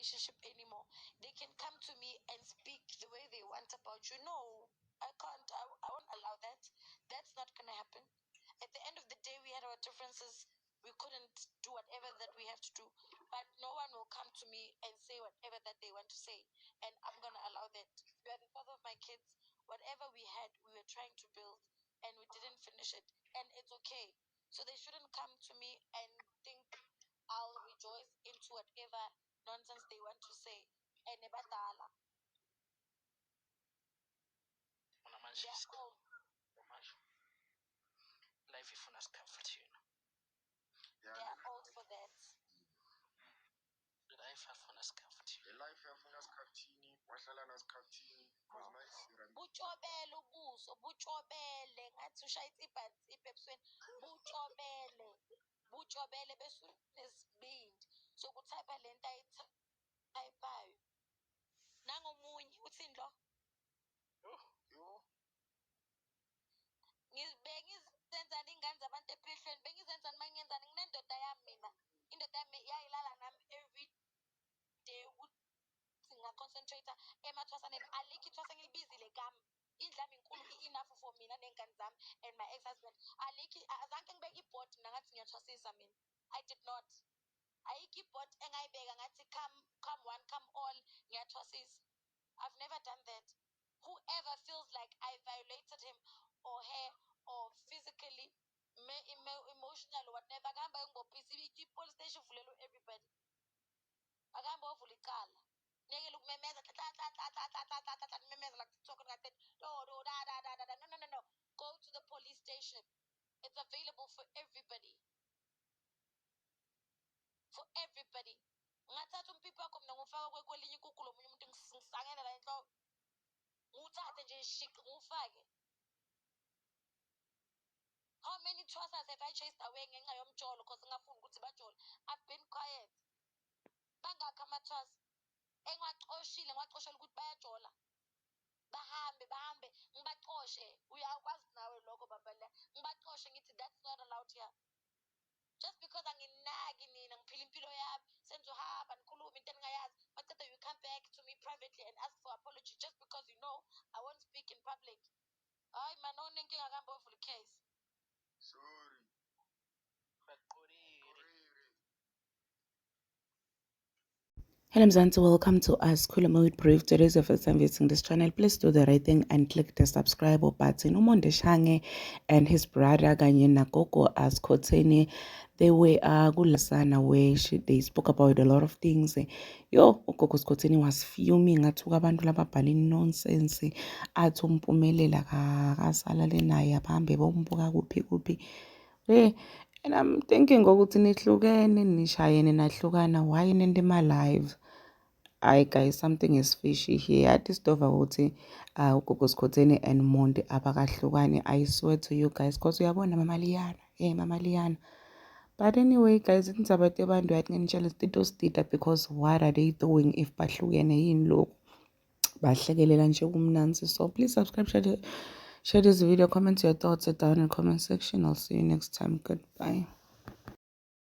relationship anymore. They can come to me and speak the way they want about you. No, I can't. I won't allow that. That's not gonna happen. At the end of the day, we had our differences. We couldn't do whatever that we have to do, but no one will come to me and say whatever that they want to say, and I'm gonna allow that. You are the father of my kids. Whatever we had, we were trying to build, and we didn't finish it, and it's okay. So they shouldn't come to me and think I'll rejoice into whatever nonsense they want to say. And nebadala, they're old. Life ifuna comfort, you know. They're old for that. Life ifuna comfort. Life ifuna sikhathini, wahlala nasikhathini because manje Butshobele ubuso, butshobele ngathi ushaya insipho ebusweni. Butshobele bese unesibindi sokuthapha lento ayithaphayo. Nangomunye uthini lo? Bengizenzani ingane zabantu ephehlweni, bengizenzani mangiyenzani, nginendoda yami mina. Indoda yami yayilala nami every day ukuthi ngaconcentrate emathwasaneni. Alikho ithwasa engilibizile kami. Indlami inkulu enough for mina nengane zami and my ex-husband. Alikho azange ngibeke ibhodi mina ngathi ngiyathwasisa mina. I did not. Ayikho ibhodi engayibeka ngathi come one come all ngiyathwasisa. I've never done that. Whoever feels like I violated him or her or physically, emotional or whatever, akahamba ayongibopisa i-police station ivulelwe everybody. Akahamba ovula icala. Ngeke ukumemeza nimemeza like TikTok ngathi no. Go to the police station. It's available for everybody. For everybody. Ngathatha umpipi wakho mina ngufaka kwelinye ikuku lomunye umuntu ngisangela la enhloko. Nguthathe nje shik ngufake. How many trousers have I chased away ngenxa yomjolo because ngingafuni ukuthi bajole? I've been quiet. Bangakho amathwasa engiwaxoshile ngiwaxoshela ukuthi bayajola. Bahambe ngibaqoshe. Uyakwazi nawe lokho babala. Ngibaqoshe ngithi that's not allowed here. Just because anginaki nina ngiphila impilo yami senzohamba nikhuluma into engayazi maqeda you come back to me privately and ask for apology just because you know I won't speak in public. Hayi man onenkinga kambe ovula case. sorry. Hello Mzansi, welcome to Asikhulume with Brief. Today is your first time visiting this channel. Please do the right thing and click the subscribe button. Umonde Shange and his brother Kanye Nagogo Askhotheni, they were kulasana where they spoke about a lot of things. Yo, ugogo Skhotheni was fuming athuka abantu lababhala nonsense athi umpumelela kasalale naye abahambe bombuka kuphi. And I'm thinking ukuthi nihlukene nishayene nahlukana why nende my live. Hi guys, something is fishy here. I discover ukuthi ugogo Skhotheni and Monde abakahlukani. I swear to you guys, because uyabona Mama Liana. But anyway guys, indaba yabantu yatingenitshela isitito sitita because what are they doing if bahlukene yini lokho? Bahlekelela nje kumnanzi. So please subscribe, share this video, comment your thoughts down in the comment section. I'll see you next time. Goodbye.